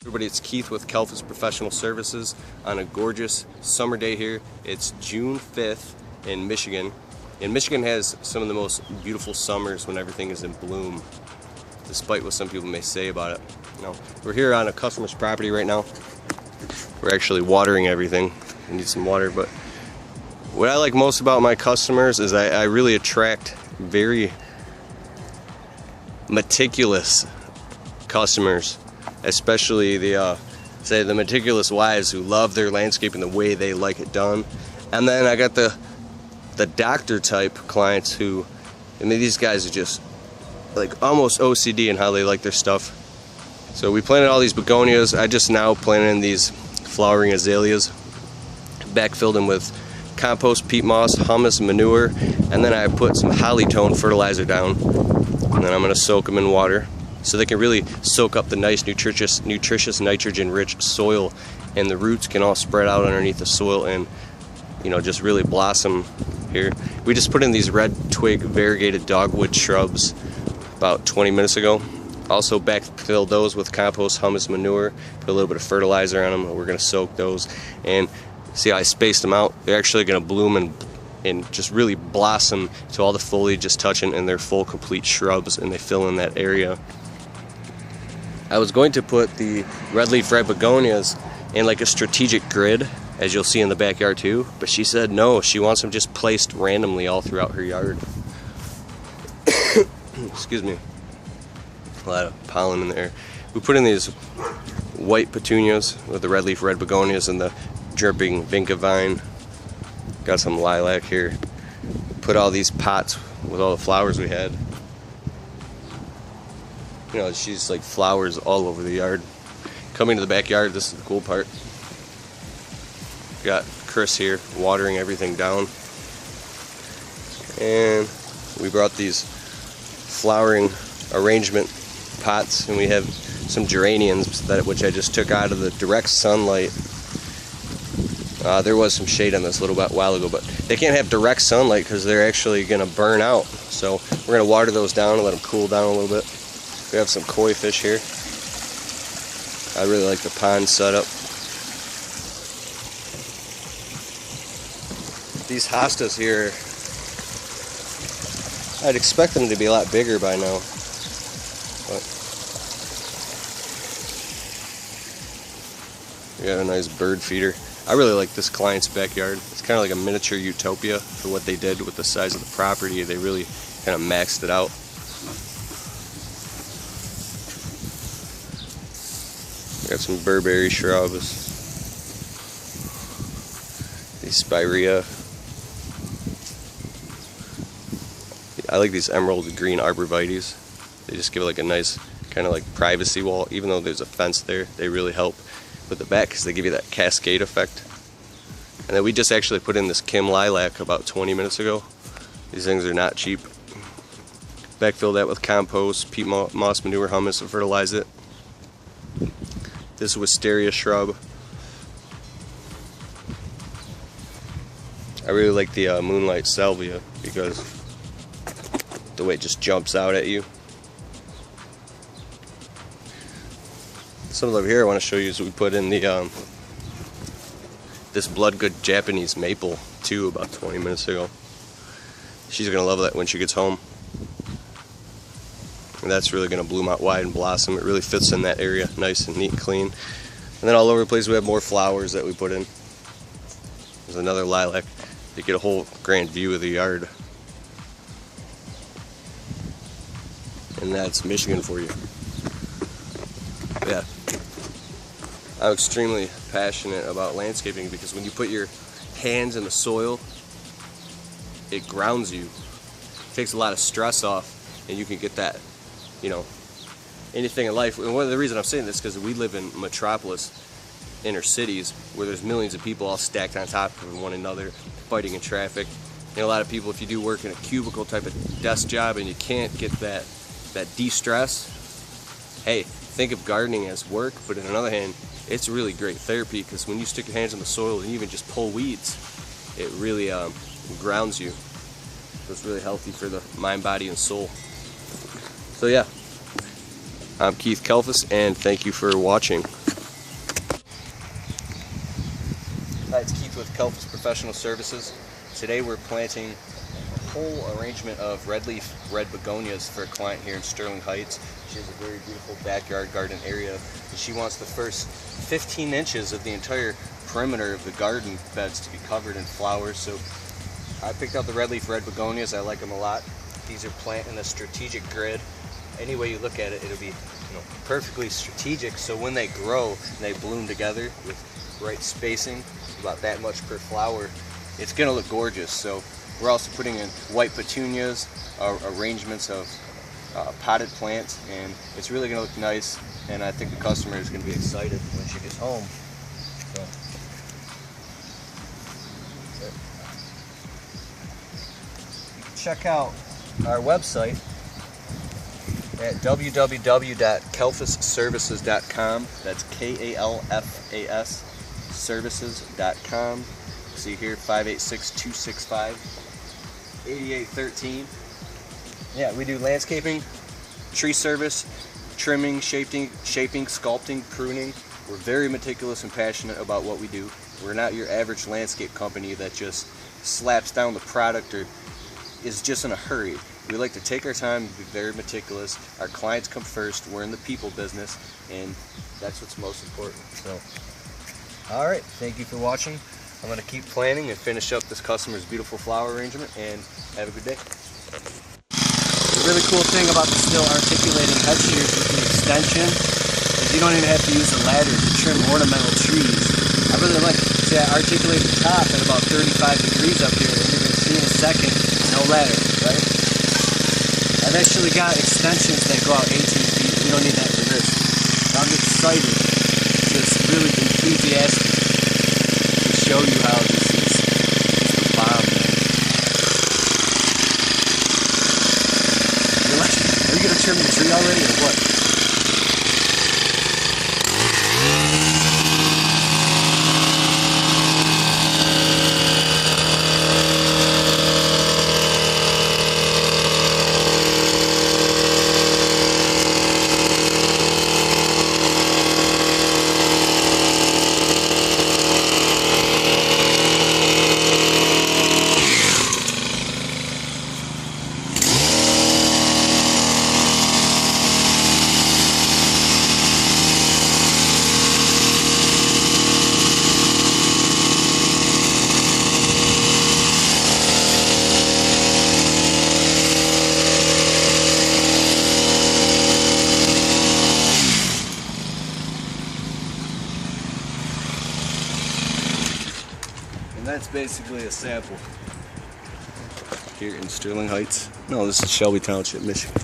Everybody, it's Keith with Kelf's Professional Services on a gorgeous summer day here. It's June 5th in Michigan. And Michigan has some of the most beautiful summers when everything is in bloom, despite what some people may say about it. You know, we're here on a customer's property right now. We're actually watering everything. We need some water, but what I like most about my customers is I really attract very meticulous customers, especially the meticulous wives who love their landscaping the way they like it done. And then I got the doctor type clients who, I mean, these guys are just like almost OCD in how they like their stuff. So we planted all these begonias. I just now planted in these flowering azaleas, backfilled them with compost, peat moss, humus, manure, and then I put some holly-tone fertilizer down, and then I'm going to soak them in water so they can really soak up the nice nutritious nitrogen-rich soil, and the roots can all spread out underneath the soil and, you know, just really blossom here. We just put in these red twig variegated dogwood shrubs about 20 minutes ago. Also backfilled those with compost, humus, manure, put a little bit of fertilizer on them. We're going to soak those, and see how I spaced them out? They're actually going to bloom and just really blossom to all the foliage just touching, and they're full complete shrubs, and they fill in that area. I was going to put the red leaf red begonias in like a strategic grid, as you'll see in the backyard too, but she said no, she wants them just placed randomly all throughout her yard. Excuse me. A lot of pollen in the air. We put in these white petunias with the red leaf red begonias and the dripping vinca vine. Got some lilac here. Put all these pots with all the flowers we had. You know, she's like flowers all over the yard. Coming to the backyard, this is the cool part. Got Chris here watering everything down. And we brought these flowering arrangement pots, and we have some geraniums which I just took out of the direct sunlight. There was some shade on this a little while ago, but they can't have direct sunlight because they're actually going to burn out. So we're going to water those down and let them cool down a little bit. We have some koi fish here. I really like the pond setup. These hostas here, I'd expect them to be a lot bigger by now. But we got a nice bird feeder. I really like this client's backyard. It's kind of like a miniature utopia for what they did with the size of the property. They really kind of maxed it out. We got some Burberry shrubs. These spirea. I like these emerald green arborvitaes. They just give it like a nice kind of like privacy wall. Even though there's a fence there, they really help with the back because they give you that cascade effect. And then we just actually put in this Kim lilac about 20 minutes ago. These things are not cheap. Backfill that with compost, peat moss, manure, humus, and fertilize it. This wisteria shrub. I really like the moonlight salvia because the way it just jumps out at you. Some over here I want to show you is we put in the this Bloodgood Japanese maple too about 20 minutes ago. She's gonna love that when she gets home. And that's really gonna bloom out wide and blossom. It really fits in that area, nice and neat and clean. And then all over the place we have more flowers that we put in. There's another lilac. You get a whole grand view of the yard. And that's Michigan for you. Yeah. I'm extremely passionate about landscaping because when you put your hands in the soil, it grounds you. It takes a lot of stress off, and you can get that, you know, anything in life. And one of the reasons I'm saying this is because we live in metropolis, inner cities, where there's millions of people all stacked on top of one another, fighting in traffic. And a lot of people, if you do work in a cubicle type of desk job and you can't get that de-stress, hey, think of gardening as work, but on the other hand, it's really great therapy because when you stick your hands in the soil and even just pull weeds, it really grounds you. So it's really healthy for the mind, body, and soul. So yeah, I'm Keith Kelfus, and thank you for watching. Hi, it's Keith with Kelf's Professional Services. Today we're planting a whole arrangement of red begonias for a client here in Sterling Heights. She has a very beautiful backyard garden area, and she wants the first 15 inches of the entire perimeter of the garden beds to be covered in flowers. So I picked out the red begonias. I like them a lot. These are planted in a strategic grid. Any way you look at it, it'll be perfectly strategic, so when they grow and they bloom together with right spacing, about that much per flower, it's going to look gorgeous. So we're also putting in white petunias, arrangements of potted plants, and it's really going to look nice, and I think the customer is going to be excited when she gets home. So, check out our website at www.kelfasservices.com. That's KALFAS services.com. See here, 586-265-8813. Yeah, we do landscaping, tree service, trimming, shaping, sculpting, pruning. We're very meticulous and passionate about what we do. We're not your average landscape company that just slaps down the product or is just in a hurry. We like to take our time and be very meticulous. Our clients come first. We're in the people business, and that's what's most important. So, all right, thank you for watching. I'm going to keep planning and finish up this customer's beautiful flower arrangement, and have a good day. The really cool thing about the Stihl articulating hedge shears with the extension is you don't even have to use a ladder to trim ornamental trees. I really like to articulate the top at about 35 degrees up here, and you're going to see in a second, no ladder, right? I've actually got extensions that go out 18 feet. You don't need that for this. I'm excited, just really enthusiastic to show you how this is just a bomb, man. You're like, are you gonna trim the tree already or what? That's basically a sample here in Sterling Heights. No, this is Shelby Township, Michigan.